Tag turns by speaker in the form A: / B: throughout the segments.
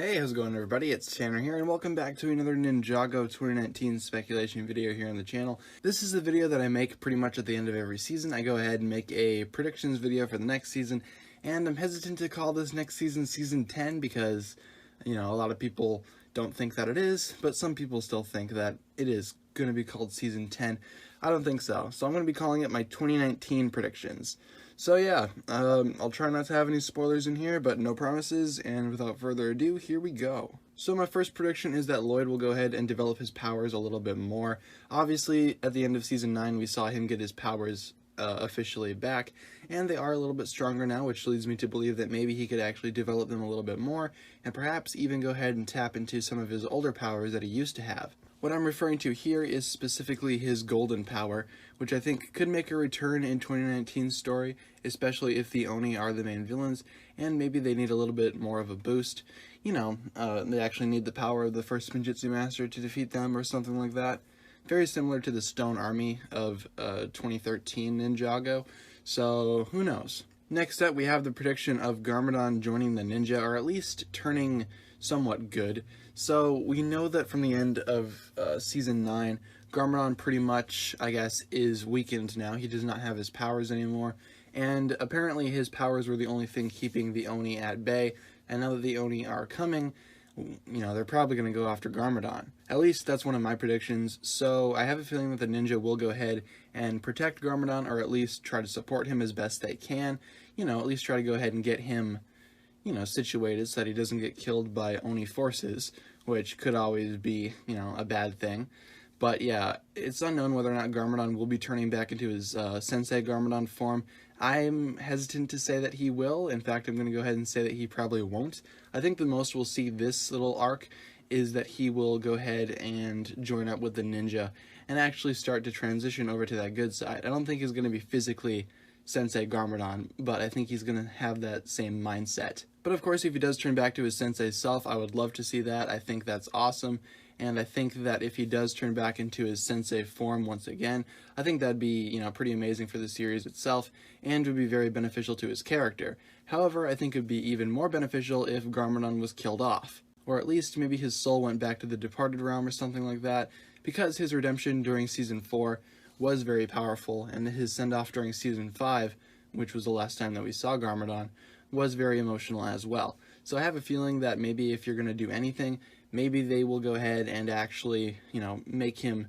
A: Hey, how's it going everybody? It's Tanner here and welcome back to another Ninjago 2019 speculation video here on the channel. This is the video that I make pretty much at the end of every season. I go ahead and make a predictions video for the next season, and I'm hesitant to call this next season Season 10 because, you know, a lot of people don't think that it is, but some people still think that it is going to be called Season 10. I don't think so. So I'm going to be calling it my 2019 predictions. So yeah, I'll try not to have any spoilers in here, but no promises, and without further ado, here we go. So my first prediction is that Lloyd will go ahead and develop his powers a little bit more. Obviously, at the end of Season 9, we saw him get his powers officially back, and they are a little bit stronger now, which leads me to believe that maybe he could actually develop them a little bit more, and perhaps even go ahead and tap into some of his older powers that he used to have. What I'm referring to here is specifically his golden power, which I think could make a return in 2019's story, especially if the Oni are the main villains, and maybe they need a little bit more of a boost. You know, they actually need the power of the first Spinjitzu Master to defeat them or something like that. Very similar to the Stone Army of 2013 Ninjago, so who knows. Next up, we have the prediction of Garmadon joining the ninja, or at least turning somewhat good. So we know that from the end of Season 9, Garmadon pretty much, I guess, is weakened now. He does not have his powers anymore, and apparently his powers were the only thing keeping the Oni at bay, and now that the Oni are coming, you know, they're probably going to go after Garmadon. At least that's one of my predictions, so I have a feeling that the ninja will go ahead and protect Garmadon, or at least try to support him as best they can. You know, at least try to go ahead and get him, you know, situated so that he doesn't get killed by Oni forces, which could always be, you know, a bad thing. But yeah, it's unknown whether or not Garmadon will be turning back into his Sensei Garmadon form. I'm hesitant to say that he will. In fact, I'm going to go ahead and say that he probably won't. I think the most we'll see this little arc is that he will go ahead and join up with the ninja and actually start to transition over to that good side. I don't think he's going to be physically Sensei Garmadon, but I think he's going to have that same mindset. But of course, if he does turn back to his sensei self, I would love to see that. I think that's awesome, and I think that if he does turn back into his sensei form once again, I think that'd be, you know, pretty amazing for the series itself, and would be very beneficial to his character. However, I think it would be even more beneficial if Garmadon was killed off, or at least maybe his soul went back to the departed realm or something like that, because his redemption during Season 4 was very powerful, and his send-off during Season 5, which was the last time that we saw Garmadon, was very emotional as well. So I have a feeling that maybe if you're going to do anything, maybe they will go ahead and actually, you know, make him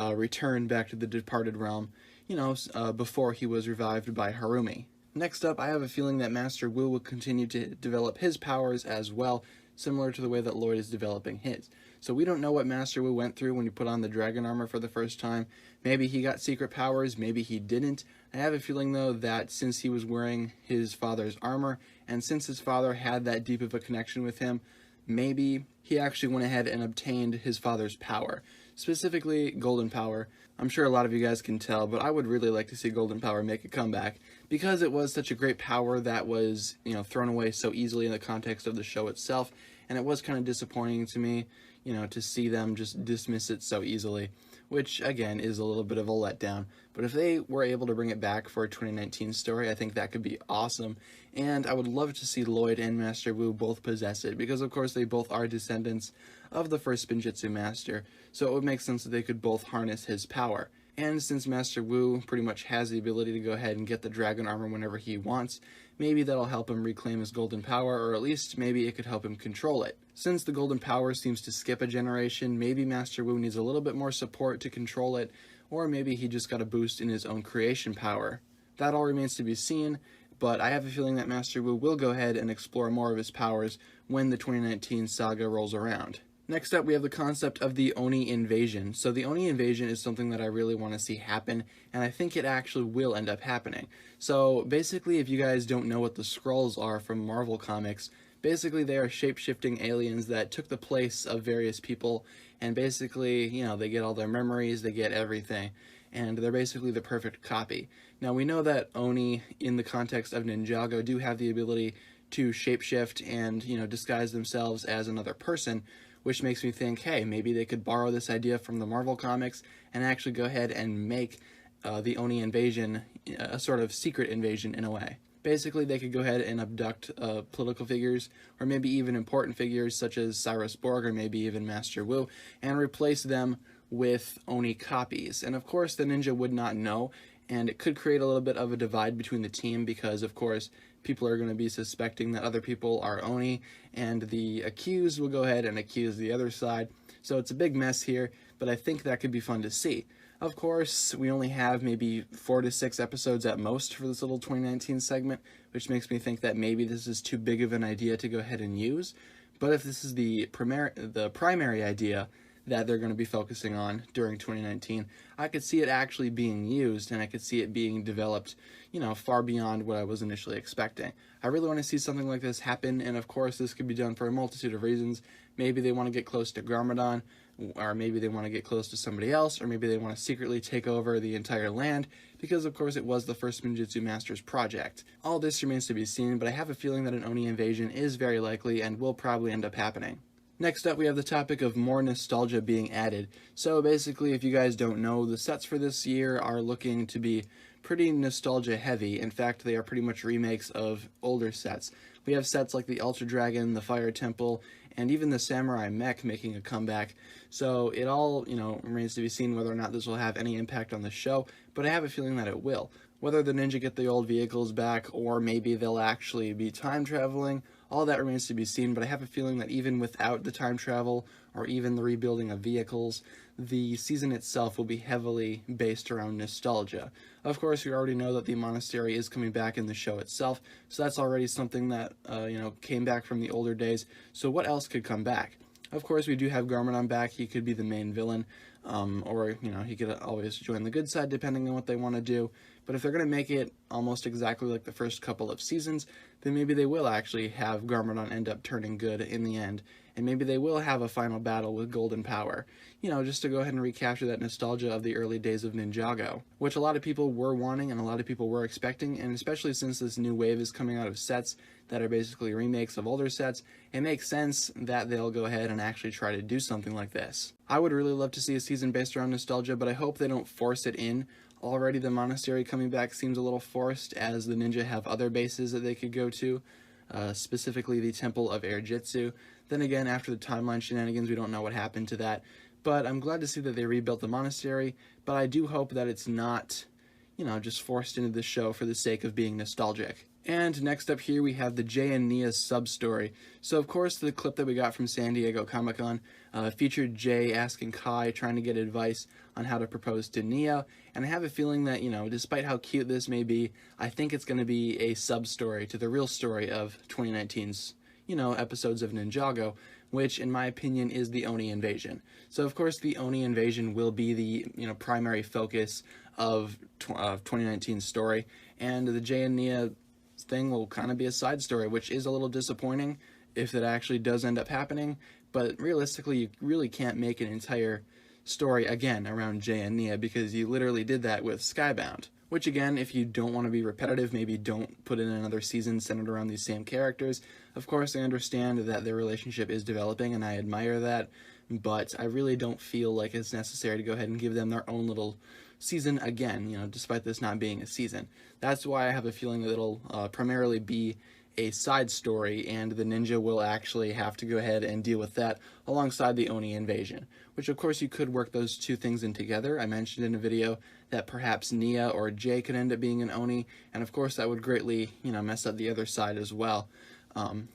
A: return back to the departed realm, you know, before he was revived by Harumi. Next up, I have a feeling that Master Wu will continue to develop his powers as well, similar to the way that Lloyd is developing his. So we don't know what Master Wu went through when he put on the dragon armor for the first time. Maybe he got secret powers, maybe he didn't. I have a feeling though that since he was wearing his father's armor, and since his father had that deep of a connection with him, maybe he actually went ahead and obtained his father's power. Specifically, golden power. I'm sure a lot of you guys can tell, but I would really like to see golden power make a comeback, because it was such a great power that was, you know, thrown away so easily in the context of the show itself, and it was kind of disappointing to me, you know, to see them just dismiss it so easily, which again is a little bit of a letdown. But if they were able to bring it back for a 2019 story, I think that could be awesome, and I would love to see Lloyd and Master Wu both possess it, because of course they both are descendants of the first Spinjitzu Master, so it would make sense that they could both harness his power. And since Master Wu pretty much has the ability to go ahead and get the dragon armor whenever he wants, maybe that'll help him reclaim his golden power, or at least maybe it could help him control it. Since the golden power seems to skip a generation, maybe Master Wu needs a little bit more support to control it, or maybe he just got a boost in his own creation power. That all remains to be seen, but I have a feeling that Master Wu will go ahead and explore more of his powers when the 2019 saga rolls around. Next up, we have the concept of the Oni Invasion. So the Oni Invasion is something that I really want to see happen, and I think it actually will end up happening. So basically, if you guys don't know what the Skrulls are from Marvel Comics, basically they are shape-shifting aliens that took the place of various people, and basically, you know, they get all their memories, they get everything, and they're basically the perfect copy. Now, we know that Oni, in the context of Ninjago, do have the ability to shapeshift and, you know, disguise themselves as another person, which makes me think, hey, maybe they could borrow this idea from the Marvel Comics and actually go ahead and make the Oni Invasion a sort of secret invasion in a way. Basically, they could go ahead and abduct political figures, or maybe even important figures such as Cyrus Borg, or maybe even Master Wu, and replace them with Oni copies. And of course, the ninja would not know, and it could create a little bit of a divide between the team because, of course, people are going to be suspecting that other people are Oni, and the accused will go ahead and accuse the other side. So it's a big mess here, but I think that could be fun to see. Of course, we only have maybe 4 to 6 episodes at most for this little 2019 segment, which makes me think that maybe this is too big of an idea to go ahead and use. But if this is the primary idea that they're going to be focusing on during 2019, I could see it actually being used, and I could see it being developed, far beyond what I was initially expecting. I really want to see something like this happen, and of course this could be done for a multitude of reasons. Maybe they want to get close to Garmadon, or maybe they want to get close to somebody else, or maybe they want to secretly take over the entire land, because of course it was the first Ninjutsu Master's project. All this remains to be seen, but I have a feeling that an Oni invasion is very likely and will probably end up happening. Next up, we have the topic of more nostalgia being added. So basically, if you guys don't know, the sets for this year are looking to be pretty nostalgia heavy. In fact, they are pretty much remakes of older sets. We have sets like the Ultra Dragon, the Fire Temple, and even the Samurai Mech making a comeback. So it all, remains to be seen whether or not this will have any impact on the show, but I have a feeling that it will. Whether the ninja get the old vehicles back, or maybe they'll actually be time traveling, all that remains to be seen, but I have a feeling that even without the time travel, or even the rebuilding of vehicles, the season itself will be heavily based around nostalgia. Of course, we already know that the monastery is coming back in the show itself, so that's already something that, came back from the older days, so what else could come back? Of course, we do have Garmadon back. He could be the main villain, or, he could always join the good side depending on what they want to do. But if they're going to make it almost exactly like the first couple of seasons, then maybe they will actually have Garmadon end up turning good in the end. And maybe they will have a final battle with Golden Power, just to go ahead and recapture that nostalgia of the early days of Ninjago, which a lot of people were wanting and a lot of people were expecting, and especially since this new wave is coming out of sets that are basically remakes of older sets, it makes sense that they'll go ahead and actually try to do something like this. I would really love to see a season based around nostalgia, but I hope they don't force it in. Already the monastery coming back seems a little forced, as the ninja have other bases that they could go to, specifically the Temple of Air Jitsu. Then again, after the timeline shenanigans, we don't know what happened to that. But I'm glad to see that they rebuilt the monastery, but I do hope that it's not, just forced into the show for the sake of being nostalgic. And next up here we have the Jay and Nya's sub-story. So of course the clip that we got from San Diego Comic-Con featured Jay asking Kai, trying to get advice on how to propose to Nya, and I have a feeling that, despite how cute this may be, I think it's going to be a sub-story to the real story of 2019's, episodes of Ninjago, which in my opinion is the Oni Invasion. So of course the Oni Invasion will be the, primary focus of 2019's story, and the Jay and Nya thing will kind of be a side story, which is a little disappointing if that actually does end up happening, but realistically you really can't make an entire story again around Jay and Nya, because you literally did that with Skybound, which again, if you don't want to be repetitive, maybe don't put in another season centered around these same characters. Of course, I understand that their relationship is developing and I admire that, but I really don't feel like it's necessary to go ahead and give them their own little season again, despite this not being a season. That's why I have a feeling that it'll primarily be a side story, and the ninja will actually have to go ahead and deal with that alongside the Oni Invasion, which of course you could work those two things in together. I mentioned in a video that perhaps Nya or Jay could end up being an Oni, and of course that would greatly, mess up the other side as well, and,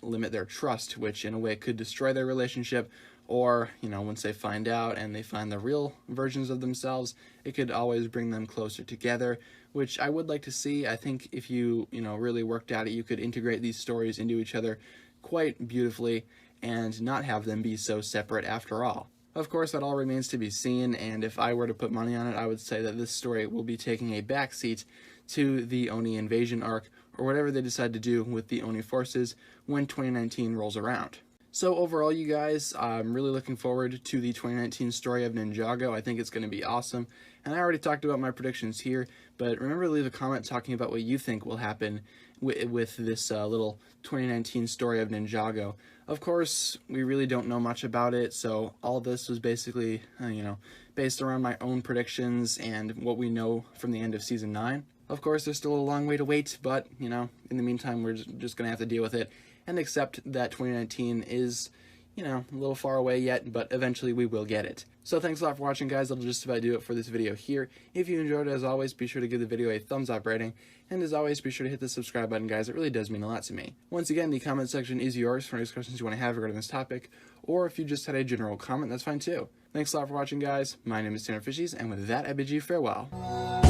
A: limit their trust, which in a way could destroy their relationship, or, once they find out and they find the real versions of themselves, it could always bring them closer together, which I would like to see. I think if you, really worked at it, you could integrate these stories into each other quite beautifully and not have them be so separate after all. Of course, that all remains to be seen, and if I were to put money on it, I would say that this story will be taking a backseat to the Oni Invasion arc, or whatever they decide to do with the Oni forces when 2019 rolls around. So overall, you guys, I'm really looking forward to the 2019 story of Ninjago. I think it's going to be awesome. And I already talked about my predictions here, but remember to leave a comment talking about what you think will happen with this little 2019 story of Ninjago. Of course, we really don't know much about it, so all this was basically, based around my own predictions and what we know from the end of Season 9. Of course, there's still a long way to wait, but, you know, in the meantime, we're just going to have to deal with it and accept that 2019 is, you know, a little far away yet, but eventually we will get it. So thanks a lot for watching, guys. That'll just about do it for this video here. If you enjoyed it, as always, be sure to give the video a thumbs up rating, and as always, be sure to hit the subscribe button, guys. It really does mean a lot to me. Once again, the comment section is yours for any discussions you want to have regarding this topic, or if you just had a general comment, that's fine too. Thanks a lot for watching, guys. My name is TannerFishies, and with that, I bid you farewell.